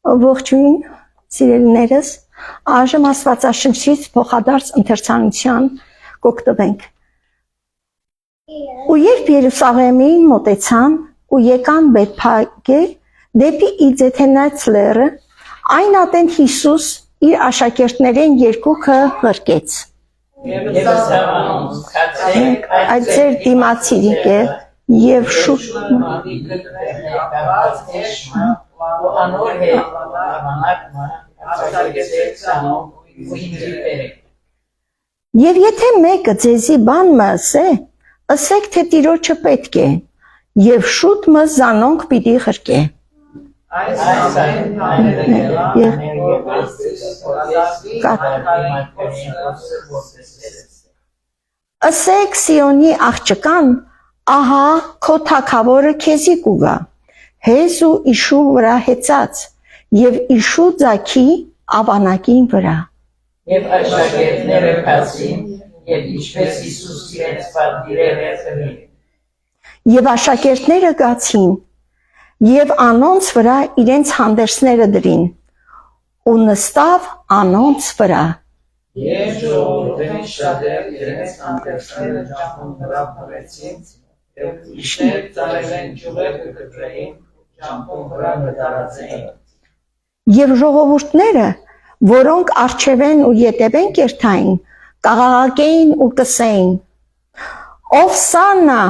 Ողջույն, սիրելիներս, այժմ Աստվածաշնչից փոխադարձ ընթերցանության կօգտվենք։ Ու երբ Երուսաղեմին մոտեցան ու եկան Բեթփագե դեպի Իձեթենաց լեռը, այն ատեն Հիսուս իր աշակերտներին երկուքը ղրկեց։ Այդ ձեր դիմացիրիկ է եւ շուտ Եվ եթե մեկը ձեզի բան մը ասե, ըսեք թե Տիրոջը պետք է, եւ շուտ մը զանոնք պիտի ղրկե։ Ըսեք Սիոնի աղջկան, ահա քո թագավորը քեզի կուգա, հեզ ու իշու վրա հեծած, եւ իշու ձաքի ավանակին վրա։ Եվ աշակերտները կացին, եւ ինչպես Հիսուս իրենց պատվիրել էր տվին։ Եվ աշակերտները գացին, եւ անոնց վրա իրենց հանդերձները դրին, ու նստավ անոնց վրա։ Եվ ժողովուրդին շատեր իրենց հանդերձները ջահում վրա փռեցին, եւ իշներ ծառերեն ջուղեր կգրեին, ջահում վրա կդարածեին։ Եվ ժողովուրդները, որոնք արջևեն ու ետևեն կերթային, կաղաղակեին ու կսեին. Ովսաննա,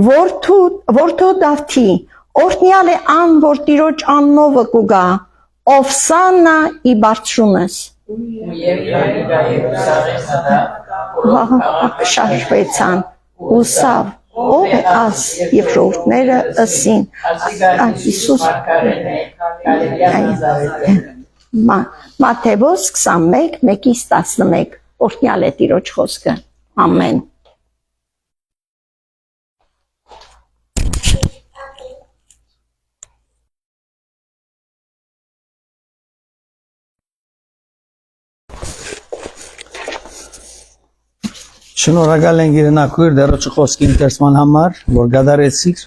որդու Դավթի, օրհնյալ է ան, որ Տիրոջ աննովը կուգա, Ովսաննա ի բարձրումս։ Եվ Երուսաղեմ հանդարտ շարժվեցան, ուսավ, ով է աս, եւ ժողովուրդները ըսին, Հիսուս Մատթեոս 21:1-11, օրհնյալ է Տիրոջ խոսքը, ամեն։ Շնորհակալ ենք Իրենակույր դերոջը խոսքի ընթերցման համար, որ գադարեցիք։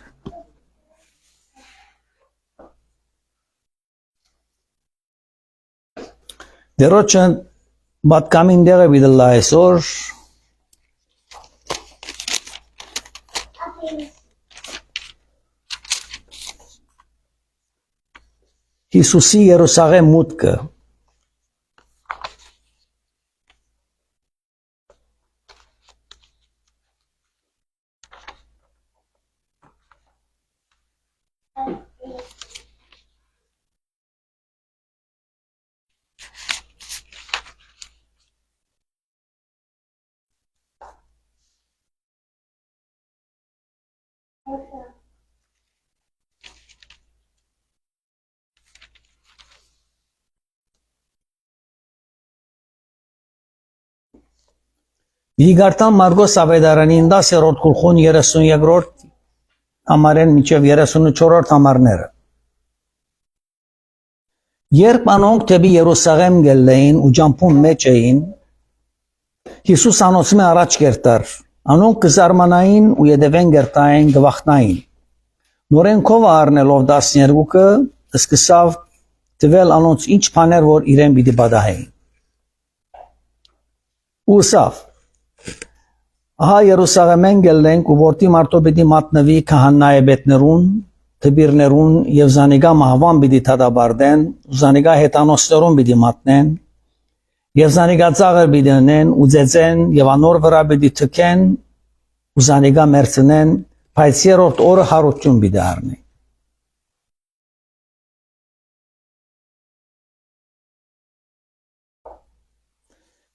Դերոջը բատկամին դեղը բիդլա այսօր Հիսուսի Երուսաղեմ մուտքը Իգարտան Մարգոս Ավետարանին 10-րդ գլխուն 32-րդ համարեն մինչև 34-րդ համարները։ Երբ անոնք դեպի Երուսաղեմ գելեին ու ջամփուն մեջ էին, Հիսուս անոնցմե առաջ կերտար, անոնք կզարմանային ու ետևեն գերտային գվախնային։ Նորենքով առնելով 12-ը սկսավ տվել անոնց ինչ բաներ որ իրեն պիտի պատահեին։ Ուսավ Ահա Երուսաղեմեն գելենք ու որտի մարդու պիտի մատնվի քահանայեբետներուն, թբիրներուն եւ զանիգա մահվան պիտի թադաբարդեն, ու զանիգա հետանոստերուն պիտի մատնեն, եւ զանիգա ծաղր պիտի ունեն ու ձեծեն եւ անոր վրա պիտի թքեն, ու զանիգա մերցնեն, բայց երրորդ օրը հարություն պիտի առնի։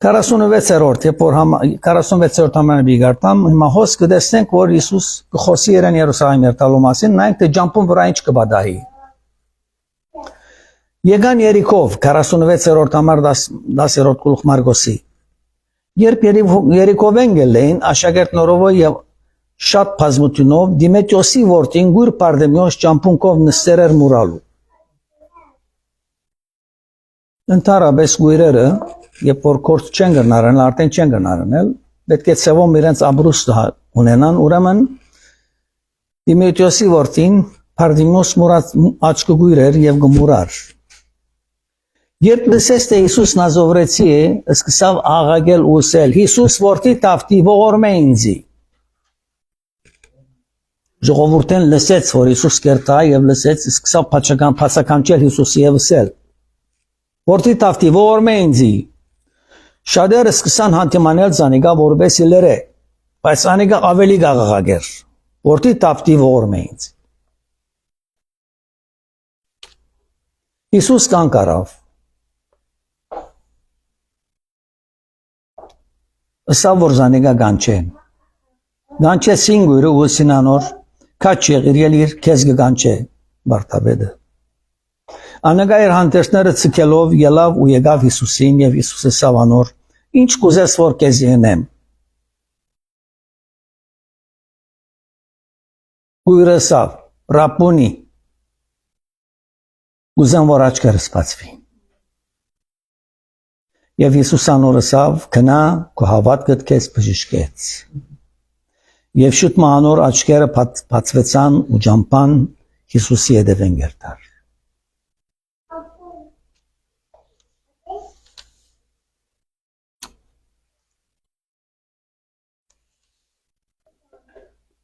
Կարասունվեցերորդ համարը բիգարտամ, հիմա հոս կտեսնենք, որ Հիսուս կխոսի իրեն Երուսաղեմ երթալու մասին, նայենք թե ջամփուն վրա ինչ կպատահի։ Եկան Երիքով, 46-րդ համար 10-րդ գլուխ Մարգոսի։ Երբ Երիքով են գելեին, աշակերտներով եւ շատ բազմությունով Դիմետրիոսի որդին գույր Պարդեմիոս ջամփունքով նստեր էր մուրալու։ Ընդհանրապես գույրերը Երբ որ կորց չեն գնարել, արդեն չեն գնարել, պետք է ցեվում իրենց ամբրուստը ունենան, ուրեմն Դիմետրիոսի որդին Պարդիմոս մուրած աչքուգույր էր եւ գմուրար։ Երբ լսեց թե Հիսուս Նազովրեցի է, սկսավ աղաղել ու ասել. Հիսուս որդի Դավթի, ողորմե ինձի։ Ժողովուրդն լսեց, որ Հիսուս կերտա եւ լսեց, սկսավ փացականչել Հիսուսի եւ ասել. Որդի Դավթի, ողորմե ինձի։ Շատերը սկսան հանդիմանել Զանիգա, որովհետեւ լրե, բայց Զանիգա ավելի աղաղագեր. Որդի Դավթի, ողորմե ինձ։ Հիսուս կանգ առավ։ Ասավ որ Զանիգա գանչեն։ Գանչեցին գույրը ու սինանոր քաչ եղիր իր քեզ գանչե Վարդապետը։ Անագա իր հանդերձները ցկելով ելավ ու եկավ Հիսուսին եւ Հիսուսը ասավ անոր. Ինչ կուզես որ քեզ ենեմ։ Գույրը ասավ. Ռաբբոնի։ Ուզեմ որ աչքերս բացվի։ Եվ Հիսուս անոր ասավ. Գնա քո հավատքդ քեզ բժշկեց։ Եվ շուտ մանոր աչքերը բացվեցան ու ջամփան Հիսուսի հետևեն գերտար։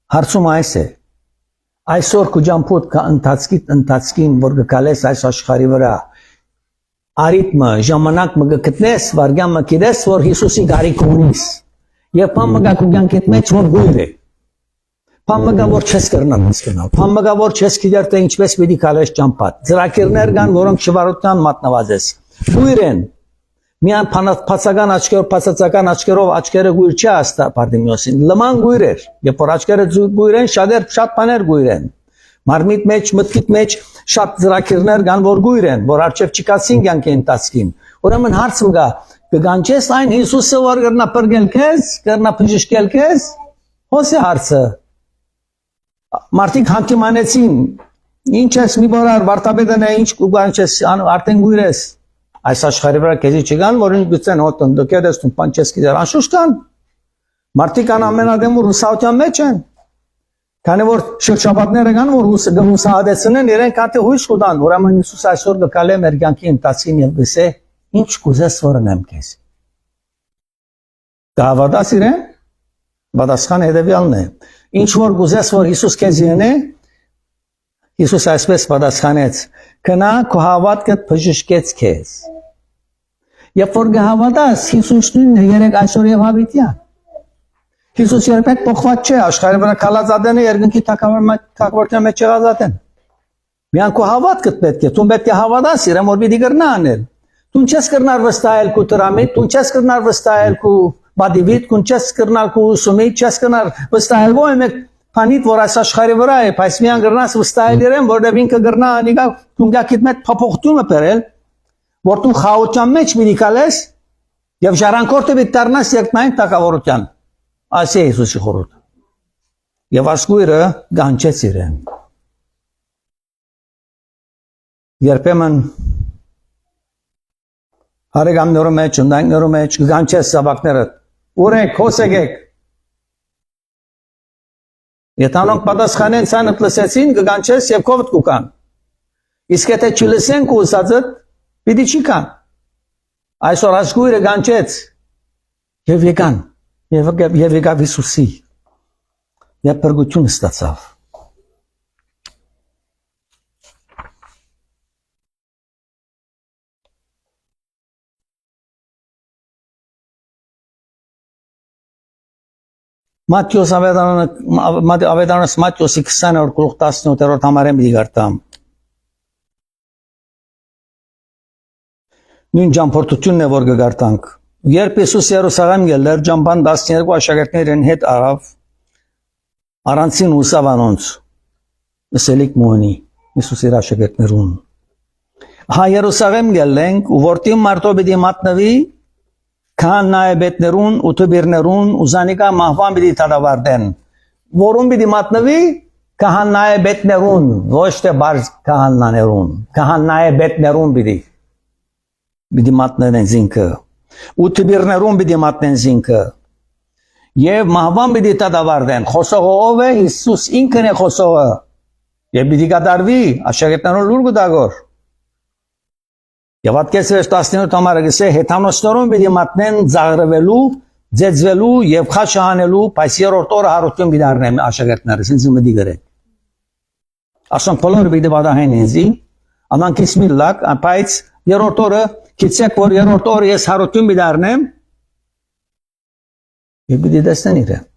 Հարցում այս է։ Այսօր քո ջամփոտ կա ընթացքին որ գկալես այս աշխարհի վրա արիթմը ժամանակը գտնես վարգյանը գիտես որ Հիսուսի գարիք ունիս եւ փամգա կուգանքետ մեջ որ գույր է փամգա որ չես կրնալ հասկանալ փամգա որ չես գիտեր թե ինչպես պիտի կալես ճամփատ ծրակերներ կան որոնք շվարության մատնված ես գույր են միան փացական աչքերով փացածական աչքերով աչքերը գույր չի աստա պարդիմիոսին լման գույր էր երբ որ աչքերը գույր են շատ բաներ գույր են մարմիտ մեջ մտքիդ մեջ շատ ծրակերներ կան որ գույր են որ արժև չկացին կյանքի ընթացքին ուրեմն հարցը գա կգանչես այն Հիսուսը որ կրնա բրգել քեզ կրնա բժշկել քեզ հոսե հարցը մարդիկ հանդիմանեցին ինչ ես մի բառ Վարդապետն է ինչ կգանչես արդեն գույր ես այս աշխարհի վրա քեզի չգան որ ինքն հոտն դոկեդես տուն պանչես կիդեր անշուշտ կան մարդիկ ան ամենադեմ ռուսաության մեջ են քանի որ շրջապատները կան որ հուսահատեցնեն իրենք հատի հույս կտան ուրեմն Հիսուս այսօր գկալե մեր կյանքի ընթացքին եւ գսե ինչ կուզես որ ունեմ քեզ կհավատաս իրեն պատասխանը հետեւյալն է ինչ որ կուզես որ Հիսուս քեզ ենե Հիսուս այսպես պատասխանեց գնա քո հավատքդ բժշկեց քեզ երբ որ կհավատաս Հիսուսն երեք այսօր եւ հավիտյան Հիսուս երբեք փոխված չէ աշխարհի վրա կալածադենը երկնքի թակավորության մեջ եղածատեն միան քո հավատքդ պետք է դու պետք է հավատաս իրեն որ պիտի կրնա անել դու չես կրնար վստահել քո տրամիտ դու չես կրնար վստահել քո բադիվիտ դու չես կրնար քո ուսումիտ չես կրնար վստահել ո՞մ է Փանիտ որ այս աշխարհի վրա է, բայց միան գրնաս վստահել իրեն, որտեղ ինքը գրնա անիկա քունգակիտ մեջ փոփոխություն բերել, որ դու խաղաղության մեջ մի դիկալես եւ ժառանգորդը պիտի դառնաս երկնային տակավորության։ Ասի Հիսուսի խորհուրդ։ Եվ ասկույրը գանչեց իրեն։ Երբեմն հարեգամներու մեջ, ընդանքներու մեջ գանչեց սաբակները։ Ուրեք, հոսեգեք։ Եթե անոնք պատասխանեն ցանը լսեցին կգանչես եւ կովդ կուկան իսկ եթե չլսեն քո ուսածը պիտի չի կան այսօր ասկույրը գանչեց եւ եկան եւ եկավ Հիսուսի եւ բրգություն ստացավ Մատթեոս ավետարանս Մատթեոսի 20-րդ գլուխ 18-րդ համարը մի գարտամ նույն ճամփորդությունն է որ գարտանք երբ Հիսուս Երուսաղեմ ելներ ճամփան 12 աշակերտներն հետ արավ առանցին ուսավ անոնց ասելիք մոնի Հիսուս իր աշակերտներուն հա Երուսաղեմ ելենք ու որտի մարտո պիտի մատնվի Քահանայբետներուն ու թբիրներուն ու Զանիգա մահվան պիտի դատավարտեն որում պիտի մատնվի քահանայբետներուն ոչ թե բարձ քահանաներուն քահանայբետներուն պիտի մատնեն զինքը ու թբիրներուն պիտի մատնեն զինքը եւ մահվան պիտի դատավարտեն խոսողը ով է Հիսուս ինքն է խոսողը եւ պիտի կատարվի աշակերտներուն լուր գտագոր Եվ ատկեսրես 17 համարը գսե հեթանոսներուն պիտի մատնեն ծաղրվելու, ձեծվելու եւ խաչը հանելու, բայց երրորդ օրը հարություն պիտի առնեն աշակերտներս, ինձ մտի գրեք։ Ասոն բոլորը պիտի վադահեն ինձի, ամանքից մի լակ, բայց երրորդ օրը գիտեք, որ երրորդ օրը ես հարություն պիտի առնեմ, եւ պիտի տեսնեն իրեն։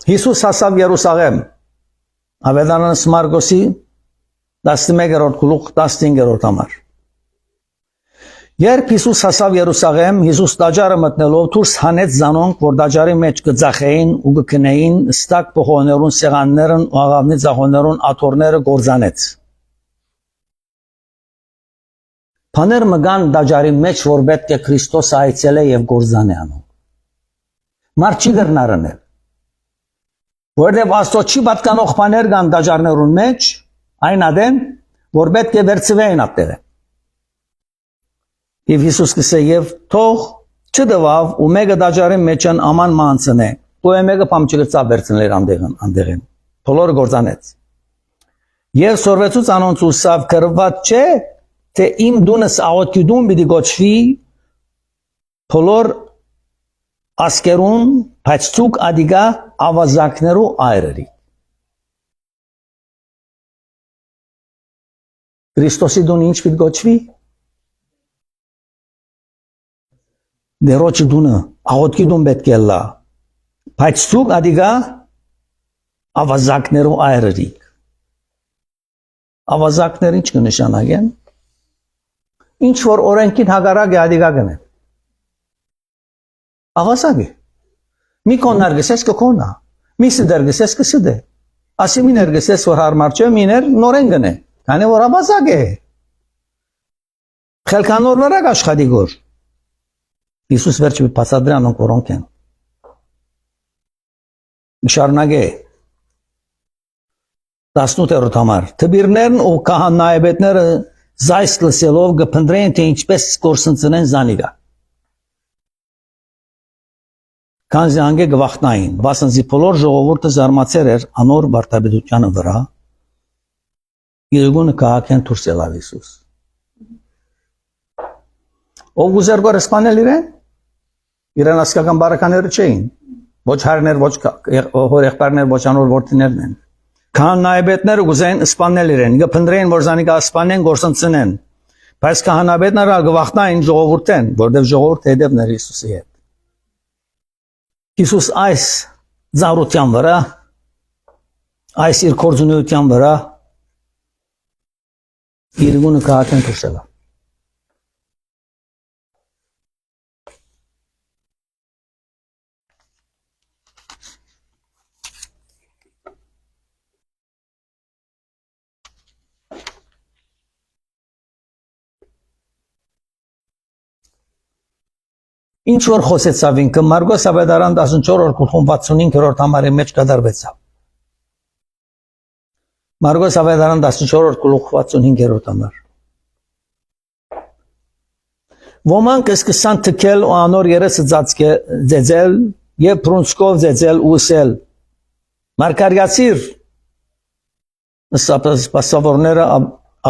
Հիսուս հասավ Երուսաղեմ, Ավետարանս Մարգոսի 11-րդ գլուխ 15-րդ համար։ Երբ Հիսուս հասավ Երուսաղեմ, Հիսուս տաճարը մտնելով դուրս հանեց զանոնք, որ տաճարի մեջ կձախեին ու կքնեին, ստակ փողոներուն, սեղաններն ու աղավնի ծախոներուն աթոռները գործանեց։ Բաներ մգան տաճարի մեջ, որ պետք է Քրիստոս այցելե եւ գործանե անում։ Մարդ չի գրնարնել։ Որտեղ Աստծո չի պատկանող բաներ կան տաճարներուն մեջ, այն ադեն, որ պետք է վերցվեին ապտեղը։ Եվ Հիսուս կսե եւ թող չդվավ ու մեկը տաճարի մեջ են աման մանցնե, ու մեկը փամ չգծա վերցնել անդեղին։ Բոլորը գործանեց։ Եվ սորվեցուց անոնց ուսավ կրված չէ, թե իմ դունս աղոթքիդուն պիտի գոչվի բոլոր ասկերուն, բայց ցուկ ադիգա ավազակներու այրերի։ Քրիստոսի դուն ինչ պիտի գոչվի։ Դերոջ դունը աղոթքի դուն պետք է լա, բայց ցուկ ադիգա ավազակներու այրերի։ Ավազակներ ինչ կնշանակեն։ Ինչ որ օրենքին հակառակ է ադիգա գնեն։ Ավազակ է։ Մի կոնար գսես կկոնա, մի սդեր գսես կսդե, ասի միներ գսես որ հարմար չէ, միներ նորեն գնե, քանի որ ավազակ է։ Խելքանորները աշխատի գոր։ Հիսուս վերջի բացադրի անոնք որոնք են։ Շարունակե 18-րդ համար։ Թբիրներն ու քահանայբետները զայս լսելով կփնտրեն թե ինչպես կորսնցնեն զանիգա։ Քանզի անգե գվախտնային, բասնզի բոլոր ժողովուրդը զարմացեր էր անոր վարդապետությանը վրա, իրգունը քաղաքեն դուրս ելավ Հիսուս։ Ով ուզեր գոր սպանել իրեն ասկական բարականները չէին, ոչ հարներ, ոչ հոր եղբայրներ, ոչ անոր որդիներն են։ Քահանայբետները ուզեն սպանել իրեն, կփնտրեն որ զանիգա սպանեն, գործընծնեն, բայց քահանայբետները գվախտնային ժողովուրդեն, որտեղ ժողովուրդը հետևներ Հիսուսի հետ։ Հիսուս այս զարության վրա, այս իր կորձունեության վրա, իրգունը քաղաքեն դուրս ելավ։ Ինչ որ խոսեցավ ինքը Մարգոս Ավետարան 14-րդ գլխում 65-րդ համարի մեջ կդարվեցավ։ Մարգոս Ավետարան 14-րդ գլուխ 65-րդ համար։ Ոմանք սկսան թքել ու անոր երեսը ձեծել եւ բրունցքով ձեծել ու ասել. Մարգարյացիր, սպասավորները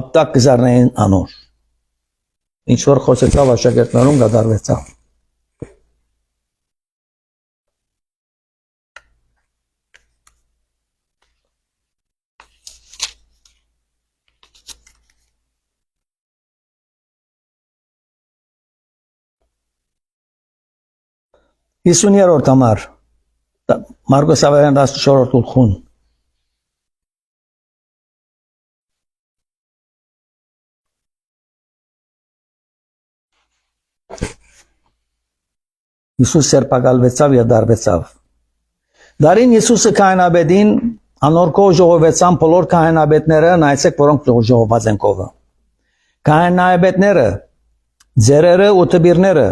ապտակ կզառնեին անոր։ Ինչ որ խոսեցավ աշակերտներուն կդարվեցավ։ Հիսունյերորդ համար, Մարգոս Ավետարան 14-րդ գլխուն։ Հիսուս սերպակալվեցավ և դարվեցավ։ Դարին Հիսուսը քահանաբեդին անորքով ժողովեցան բոլոր քահանաբետները, նայեցեք որոնք ժողոված են կովը։ Քահանաբետները, ձերերը ու տբիրները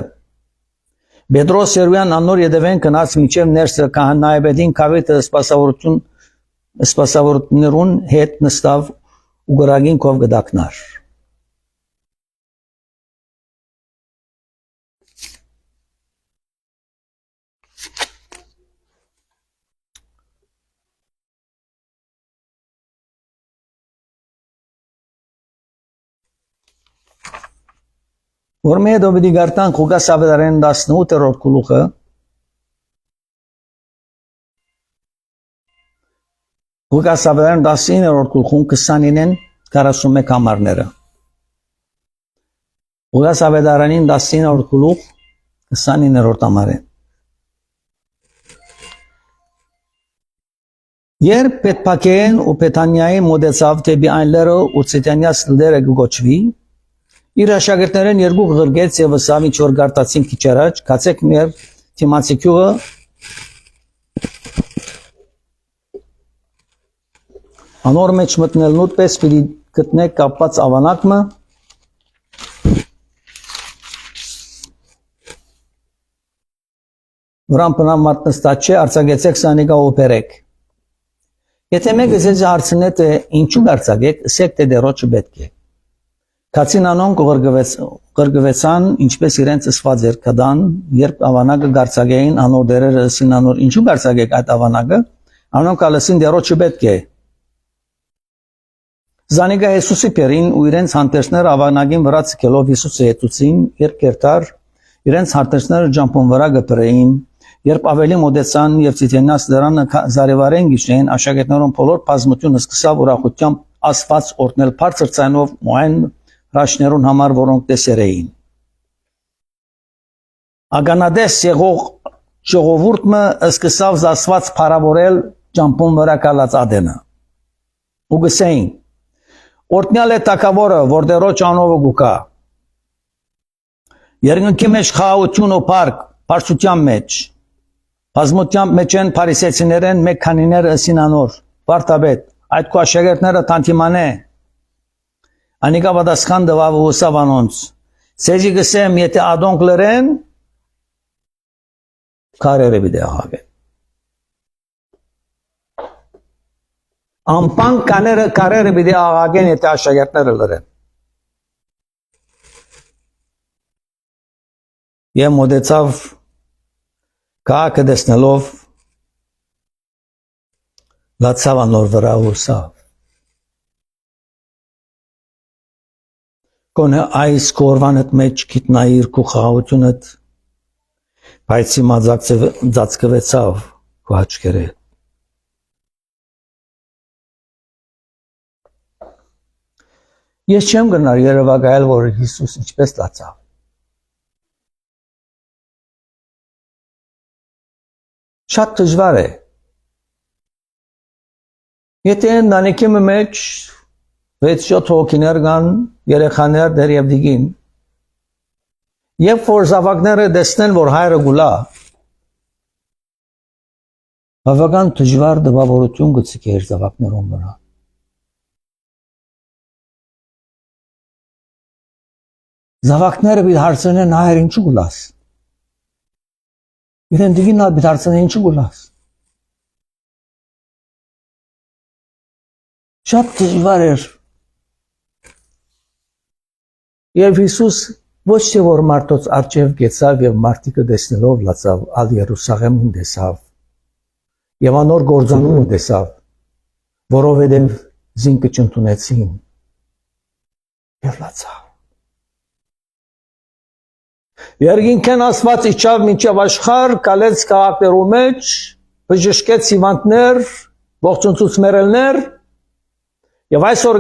Պետրոս Սերույան անոր յետևեն կնաց միջև ներսը քահանայբեդին կավետը սպասավորներուն հետ նստավ ու գրագին կով գդակնար։ Որ մեր դոբիդի գարտան Ղուկաս ավետարան 18-րդ գլուխը Ղուկաս ավետարան 19-րդ գլուխում 29-ն 41 համարները Ղուկաս ավետարանին 19-րդ գլուխ 29-րդ համարը Երբ Պետփակեն ու Պետանիայի մոդեցավ դեպի այն լերը ու Ցետանյաս լերը գոչվի իր աշակերտներն երկու գրգեց եւ ասավ ինչ որ գարտացին քիչ առաջ կացեք մեր թիմացի քյուղը անոր մեջ մտնելնու պես պիտի գտնեք կապված ավանակը Վրան պնամ մատնստաց չէ արձագեցեք սանիկա օպերեք Եթե մեկը ձեզ հարցնե թե ինչու գարցակեք, ասեք թե դերոջը պետք է։ Կացին անոնք գրգվեցան, ինչպես իրենց ըսված էր կդան, երբ ավանակը գարցակեին, անոր դերերը ասին անոր ինչու գարցակեք այդ ավանակը, անոնք ալսին դերոջը պետք է։ Զանիկա Հեսուսի պերին ու իրենց հանդերձները ավանակին վրա ցկելով Հիսուսը հետուցին, երբ կերտար, իրենց հանդերձները ջամփոն վրա գտրեին, Երբ ավելի մոդեցան եւ Ցիտենաս դրանը զարևարեն գիշեն աշակերտներուն բոլոր բազմությունը սկսավ ուրախությամբ ասված օրդնել բարձր ցայնով ու այն հրաշներուն համար որոնք տեսեր էին Ագանադես եղող ժողովուրդը սկսավ զասված փարավորել ջամփոն վրա կալած ադենը ու գսեին օրդնյալ է տակավորը որ դերոջ անովը գուկա Երկնքի մեջ խաղաղություն ու բարձրության մեջ Բազմությամբ մեջ են փարիսեցիներեն մեկ քանիներ ըսին անոր Վարդապետ այդ քո աշակերտները տանտիմանե Անիկա պատասխան տվավ ու ասավ անոնց Սեջի գսեմ եթե ադոնք լրեն քարերը պիտի աղաղեն Ամպան քարերը պիտի աղաղեն եթե աշակերտները լրեն Եվ մոտեցավ Կակը դեսնելով լացավ անոր վրա ուսավ Կոնե այս կորվանդ մեջ գիտնայիր քո խաղությունդ բայց հիմա ծածկվեցավ քո աչքերը Ես չեմ գնար երևակայել որ Հիսուս ինչպես լացավ Շատ դժվար է Եթե ընտանիքի մեջ 6-7 հոգիներ կան երեխաներ դեր եւ դիգին Երբ որ զավակները տեսնեն որ հայրը գուլա բավական դժվար դպավորություն գցի իր զավակներուն վրա Զավակները պիտի հարցնեն հայր ինչու գուլաս Իրեն դիգին ալ պիտի հարցնեն ինչու գուլաս Շատ դժվար էր Եվ Հիսուս ոչ թե որ մարդոց արջև գեցավ եւ մարդիկը տեսնելով լացավ ալ Երուսաղեմին տեսավ Եվ անոր գործանումը տեսավ որովհետեւ զինքը չընդունեցին եւ լացավ Երկինքեն ասված իջավ մինչև աշխարհ, կալեց քաղաքներու մեջ, բժշկեց հիվանդներ, ողջունցուց մերելներ, եւ այսօր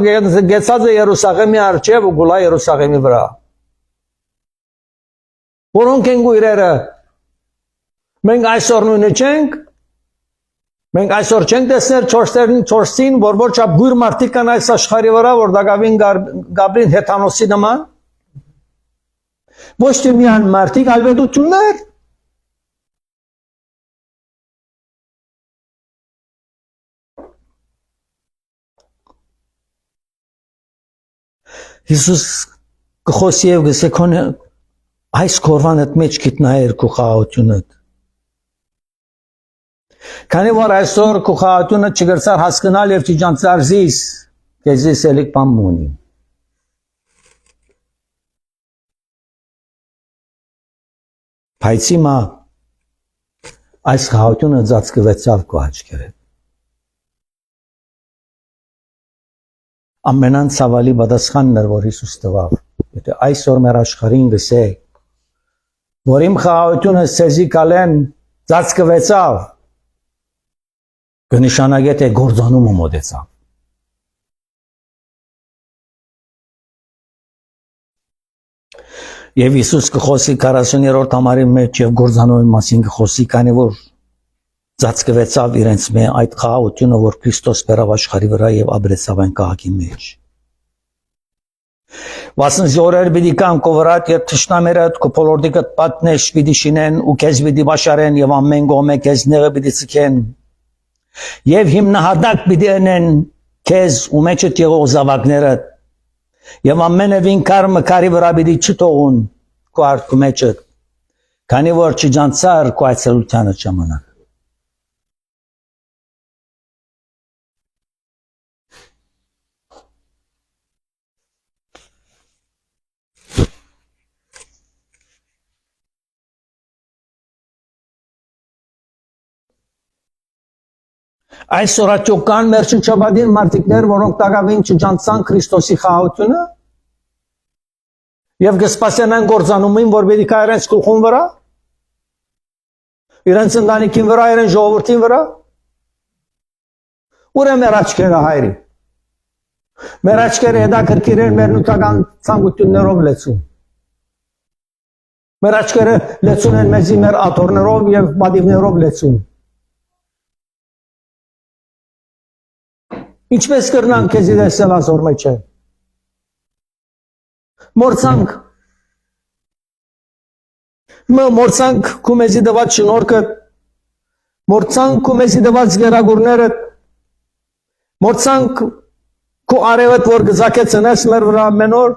գեցած է Երուսաղեմի առջև ու գուլա Երուսաղեմի վրա։ Որոնք են գույրերը։ Մենք այսօր նույնը չենք։ Մենք այսօր չենք տեսնել 4-ին, որ ոչ չափ գույր մարդիկ կան այս աշխարհի վրա, որ դակավին Գաբրին հեթանոսի նման։ Ոչ թե միան մարդիկ, ալվետություններ։ Հիսուս կխոսի և գսե քոնը այս կորվանդ մեջ գիտնայր քո խաղաղությունդ։ Քանի որ այսօր քո խաղաղությունը չգրծար հասկանալ և չջանցար զիս, քեզիս էլիք բան մունի։ Բայց հիմա այս խաղաղությունը ծածկվեցավ քո աչքերը։ Ամենան ցավալի պատասխանն էր, որ Հիսուս տվավ։ Եթե այսօր մեր աշխարհին գսեք, որ իմ խաղաղությունը ցեզի կալեն ծածկվեցավ, կնշանակե թե գործանումը մոտեցավ։ Եվ Հիսուս կխոսի 40-րդ համարի մեջ եւ գործանողի մասին կխոսի, քանի որ ծածկվեցավ իրենց մե այդ խաղաղությունը, որ Քրիստոս բերավ աշխարհի վրա եւ ապրեցավ այն քաղաքի մեջ։ Վասն զորեր պիտի կան կովրատ եւ թշնամերը կփոլորդիկը պատնեշ պիտի շինեն ու քեզ պիտի բաշարեն եւ ամեն գոմե քեզ նեղը պիտի ցկեն եւ հիմնահատակ պիտի անեն քեզ ու մեջը եղող զավակները եւ ամենևին կարմը կարի վրա պիտի չթողուն քո արքու մեջը քանի որ չջանցար քո այցելությանը ժամանակ Այսօր աճոկան մեր շրջապատին մարդիկներ, որոնք տակավին չջանցան Քրիստոսի խաղաղությունը եւ կսպասեն գործանումին, որ պետք է իրենց գլխուն վրա, իրենց ընտանիքին վրա, իրենց ժողովրդին վրա։ Ուր է մեր աչքերը հայրի։ Մեր աչքերը հետաքրքիր են մեր նյութական ցանկություններով լեցուն։ Մեր աչքերը լեցուն են մեզի մեր աթոռներով եւ բադիվներով լեցուն։ Ինչպես կրնանք քեզի դեսել ասոր մեջ է։ Մորցանք քումեզի դված շնորհքը, մորցանք քումեզի դված գերագուրները, մորցանք քո արևդ որ գզակեցնես մեր վրա մենոր,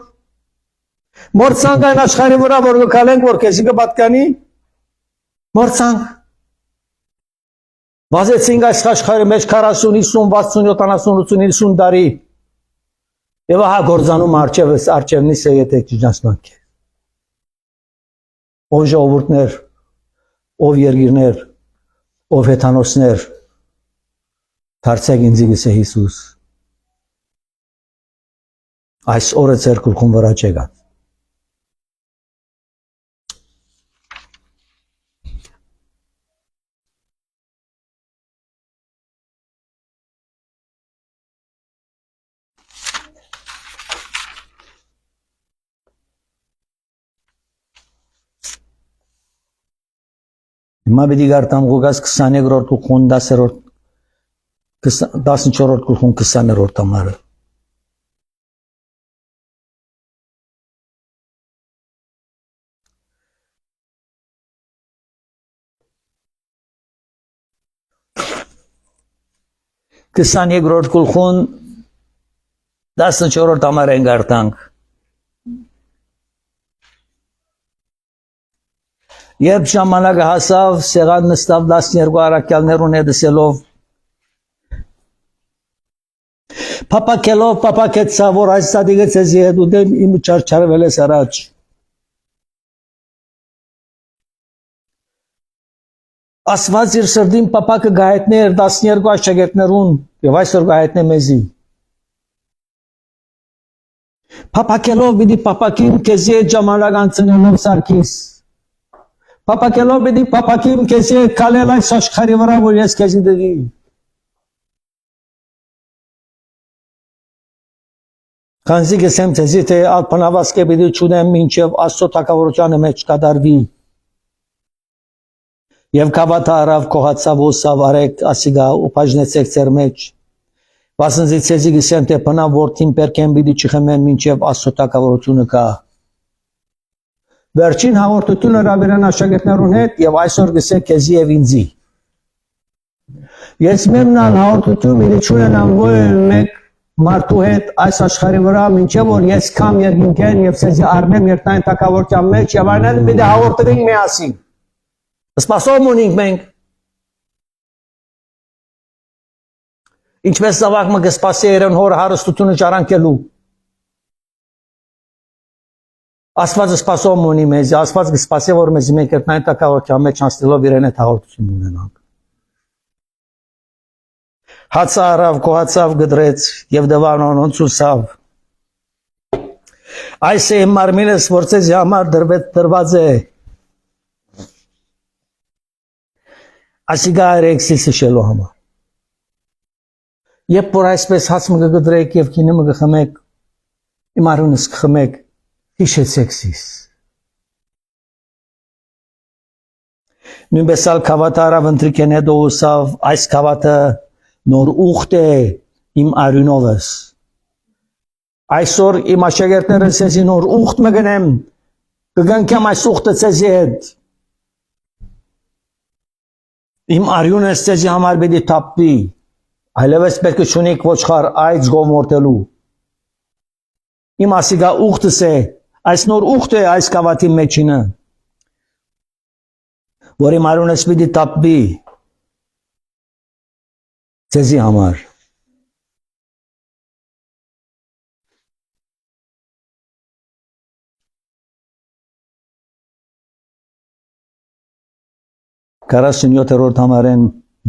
մորցանք այն աշխարհի վրա որ գկալենք որ քեզի կպատկանի, մորցանք Վազեցինք այս աշխարհի մեջ 40, 50, 60, 70, 80, 90 տարի եւ ահա գործանում արջևնից է եթե չջանցնանք ով ժողովուրդներ ով երկիրներ ով հեթանոսներ դարձեք ինձ գսե Հիսուս այս օրը ձեր գլխուն վրա չեկա Հիմա պիտի գարտամ Ղուկաս 23-րդ գլխուն 10-րդ 14-րդ գլխուն 20-րդ համարը Կսանյեգրորդ գլխուն 14-րդ համար են գարտանք Երբ ժամանակը հասավ, սեղան նստավ 12 առաքյալներուն հետսելով Պապակեցավ, որ այս սադիգը ցեզի հետ ուտեմ իմ չարչարվել ես առաջ Ասված իր սրդին պապակը գայետներ 12 աշակերտներուն եւ այսօր գայետնե մեզի Պապակելով պիտի պապակին քեզի հետ ժամանակ անցնելով Սարգիս Պապակելով պիտի պապակին քեզի կալել այս աշխարհի վրա որ ես քեզի դվի Քանզի գսեմ ցեզի թե ալփանավասկե պիտի ճունեմ մինչև Աստծո թակավորությանը մեջ կդարվի Եվ կավաթա արավ կողացավ ու սավարեք ասիգա ու բաժնեցեք ձեր մեջ Վասնզի ցեզի գսեմ թե բնավ որդին պերկեն պիտի չխմեն մինչև Աստծո թակավորությունը կա Վերջին հաղորդությունը հրավիրան աշակերտներուն հետ եւ այսօր գսեք քեզի եւ ինձի Ես մեմնալ հաղորդություն իրի չունենամ մեկ մարդու հետ այս աշխարհի վրա մինչեւ որ ես կամ երկինքեն եւ ցեզի առնեմ երթային թակավորության մեջ եւ այնեն մի հաղորդենք միասին Սպասում ունենք մենք Ինչպես զավակը կսպասի իրեն հոր հարստությունը ճարանքելու Աստված սպասում ունի մեզ, Աստված կսպասի որ մեզ մենք երթային թակավորության մեջ անցնելով իրեն այդ հաղորդություն ունենանք Հացը արավ, կողացավ գդրեց եւ դվանոնց ուսավ Այս է մարմինս, որ ցեզի համար դրված է։ Ասիգա երեքսից շելու համար։ Եվ որ այսպես հաց մը գդրեք եւ քինը մը գխմեք, իմ արունս գխմեք, հիշեցեք սիս։ Նույնպես ալ կավատարավ ընտրիկեն է դողուսավ, այս կավատը նոր ուղտ է իմ արյունովս։ Այսօր իմ աշակերտները ցեզի նոր ուղտ մը գնեմ, կգանքեմ այս ուղտը ցեզի հետ։ Իմ արյունս ցեզի համար պետք է թափվի, այլևս պետք է չունիք ոչխար այծ գոմորտելու։ Իմ ասիգա ուղտս է, այս նոր ուղտ է այս կավատի մեջինը, որ իմ արյունս պետք է թափվի ցեզի համար։ Կարասին յոթերորդ համարեն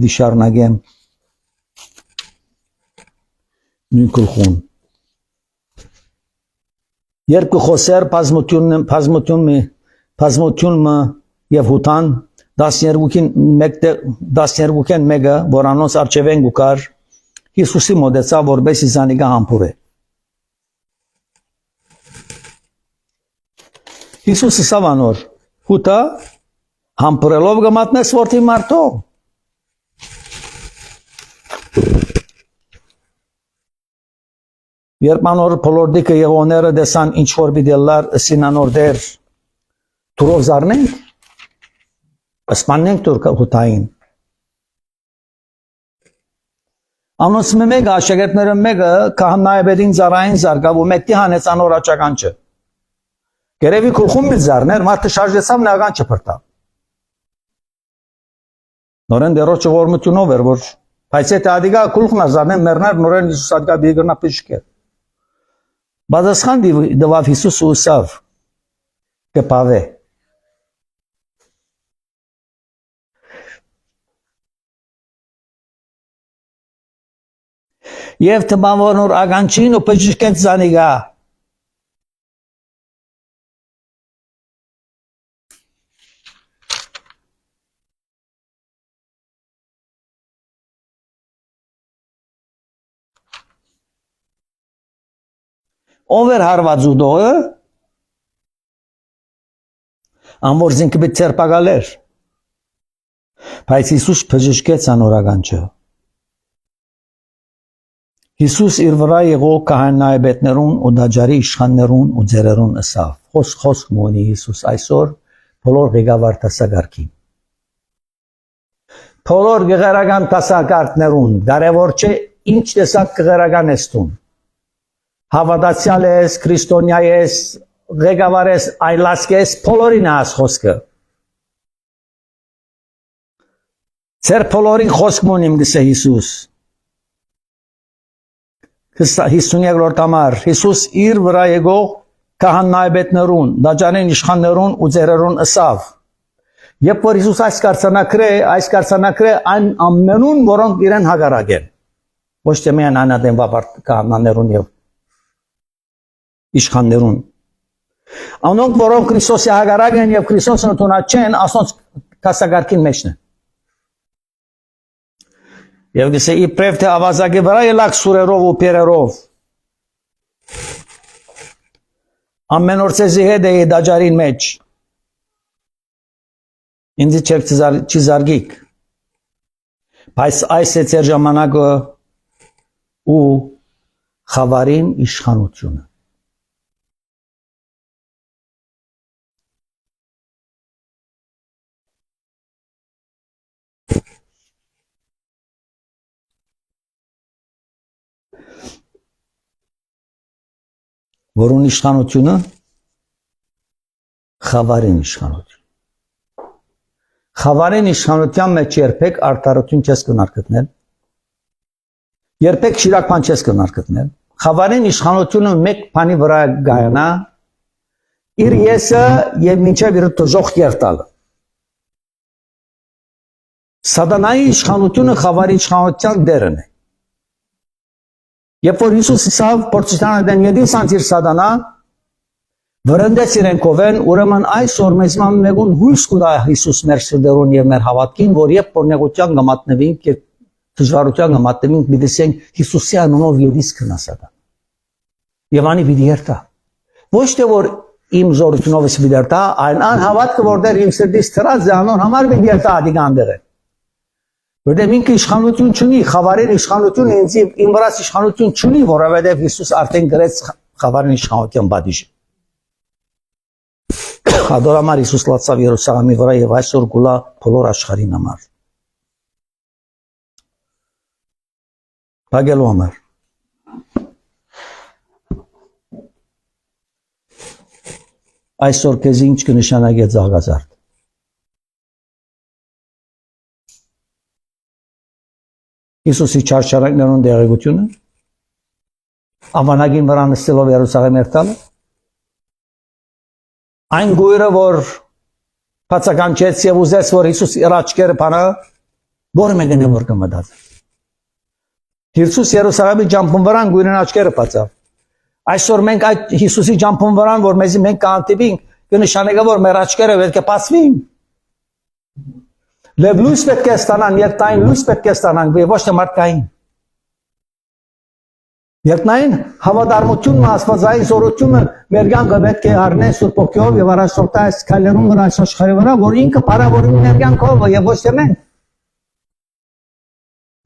դիշարնագեմ նույն գլխուն։ Երբ կխոսեր բազմությունը եւ հութան 12-ին մեկը, որ անոնց արջևեն գուկար, Հիսուսի մոտեցավ, որպես զանիգա համբուրե։ Հիսուսը սավանոր, հութա համբուրելով գմատնես որդի մարդո։ Երբ անոր փոլորդիկը եղոները դեսան ինչ որ բիդելլար սինանոր դեր թուրով զարնենք, ասմանենք թուրքը հութային։ Անոնց մեկը աշակերտները մեկը քահանայաբեդին զարային զարգավ ու մեկի հանեց անոր աճականչը։ Գերեւի քուլխում մի զարներ, մարդը շարժեցավ նագանչը փրտավ։ Նորեն դերոջը ողորմությունով էր, որ բայց այդ ադիգա քուլխն ազարնեն մեռներ նորեն Հիսուս ադիգա բիգրնա պիշկեր։ Բազասխան դվավ Հիսուս ուսավ կպավե։ Եվ թմավոնոր ագանչին ու պջիշկեց զանիգա։ Ով էր հարված ուդողը, ամոր զինքը բիտ ծերպագալեր, բայց Հիսուս պջիշկեց անոր ագանչը։ Հիսուս իր վրա եղող քահանայապետներուն ու դաջարի իշխաններուն ու ձերերուն ըսավ։ Խոսք մոնի Հիսուս այսօր բոլոր ղեկավար տասագարքին։ Բոլոր գեղարական տասագարքներուն, կարևոր չէ ինչ տեսակ գեղարական եստուն։ Հավատացյալ ես, քրիստոնյա ես, ղեկավար ես, այլասկ ես, բոլորին աս խոսքը։ Ձեր բոլորին խոսք մոնիմ գսե Հիսուս։ 53-րդ համար Հիսուս իր վրա եկող քահանայապետներուն, դաջարին իշխաններուն ու ձերերուն ըսավ։ Երբ որ Հիսուս այս կարծանակրե այն ամենուն, որոնք իրեն հագարակ են։ Ոչ թե միայն անադեմ քահանաներուն եւ իշխաններուն։ Անոնք, որոնք Քրիստոսի հագարակ են եւ Քրիստոսն ընդունած չեն, ասոնց տասագարքին մեջն են։ Եվ գսե իբրև թե ավազակի վրա ելակ սուրերով ու պերերով։ Ամեն օր ցեզի հետ է դաջարին մեջ։ Ինձ չեք չզարգիկ։ Բայց այս է ձեր ժամանակը ու խավարին իշխանությունը։ Որուն իշխանությունը խավարին իշխանություն։ Խավարին իշխանության մեջ երբեք արտարություն չես կնար գտնել։ Երբեք շիրակ բան չես կնար գտնել։ Խավարին իշխանությունը մեկ բանի վրա գայանա իր եսը եւ մինչեւ իր տոժող երտալը։ Սատանայի իշխանությունը խավարի իշխանության դերն է։ Երբ որ Հիսուս իսավ փորձիչանը դեն յեդի սանցիր սատանա, Վրընդեց իրեն կովեն, ուրեմն այսօր մեզ մեկուն հույս կուտա Հիսուս մեր սրդերուն եւ մեր հավատքին, որ երբ օրնեղության գմատնվենք, երբ դժվարության գմատնվենք, մի դեսենք Հիսուսի անունով յետիս քնասական։ Եվ անի պիտի երթա։ Ոչ թե որ իմ զորությունով ես պիտի երթա, այն անհավատքը որտեղ իմ սրտից թրած է անոր համար պիտի երթա ադիգանդերը։ Որտեղ ինքը իշխանություն չունի, խավարեն իշխանություն ինձ իմ վրա իշխանություն չունի, որովհետև Հիսուս արդեն գրեց խավարեն իշխանության բադիժը։ Հադորամար Հիսուս լացավ Երուսաղեմի վրա եւ այսօր գուլա բոլոր աշխարհին համար։ Բագելու համար։ Այսօր քեզ ինչ կնշանակի ցաղգազարդ։ Հիսուսի չարչարանքներուն դեղեցությունը ավանագին վրա նստելով Երուսաղեմ երթալը այն գույրը որ բացականչեց եւ ուզեց որ Հիսուս իր աչքերը բանա որ մեկն որ կմտած Հիսուս Երուսաղեմի ջամփուն վրան գույրն աչքերը բացավ այսօր մենք այդ Հիսուսի ջամփուն վրան որ մեզի մենք կանտիբինք կնշանակի որ մեր աչքերը պետք է բացվին լեվ լույս պետք է ստանան երթային լույս պետք է ստանան ոչ թե մարդկային Երտնային հավատարմությունն աստվածային զորությունը մեր կյանքը պետք է առնեն Սուրբ Օգով եւ առաջորդա այս քայլերուն վրա այս աշխարհի վրա, որ ինքը բարավորում մեր կյանքով եւ ոչ թե մենք։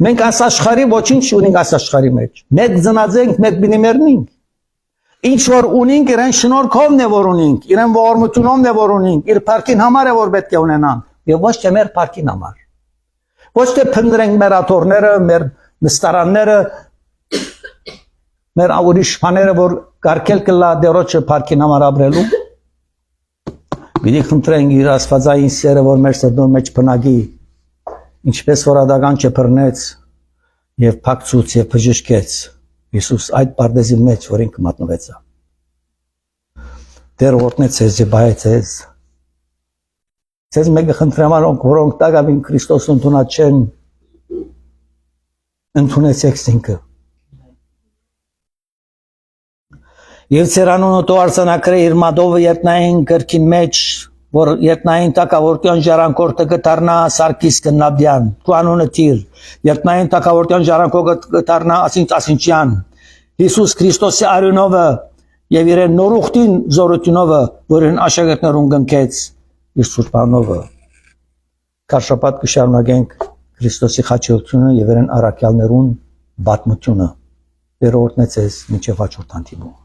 Մենք այս աշխարհի ոչինչ ունենք այս աշխարհի մեջ։ Մեկ ծնածենք, մեկ բինի մեռնենք։ Ինչ որ ունենք, իրեն շնորհքովն է որ ունենք, իրեն ողորմությունովն է որ ունենք, իր փառքին համար է որ պետք է ունենանք եւ ոչ թե մեր փառքին համար։ Ոչ թե փնտրենք մեր աթոռները, մեր նստարանները մեր ուրիշ բաները որ կարգել կլա դերոջը փառքին համար ապրելու Պիտի խնդրենք իր աստվածային սերը որ մեր սրտում մեջ բնակի ինչպես որ ադական չբռնեց եւ փակցուց եւ բժշկեց Հիսուս այդ պարտեզի մեջ որ ինքը մատնվեց Դեր օրտնեց ձեզ բայցես Ձեզ մեկը խնդրեմ որոնք տակավին Քրիստոս ընդունած չեն ընդունեցեք ինքը Եվ ծերանունը տո արցանակրե իր մադովը երտնային կրքին մեջ, որ երտնային տակավորտյան ժարանքորդը կտարնա Սարգիս Կնաբյան, դու անունը տիր, երտնային տակավորտյան ժարանքորդը կտարնա Ասինչյան, Հիսուս Քրիստոսի արյունովը եւ իրեն նորուխտին զորությունովը, որ իրեն աշակերտներուն գնքեց իր սուրբանովը։ Կարշապատ կշարունակենք Քրիստոսի խաչելությունը եւ իրեն առաքյալներուն բատմությունը։ Դերորդնեցես մինչեւ հաջորդ հանդիպում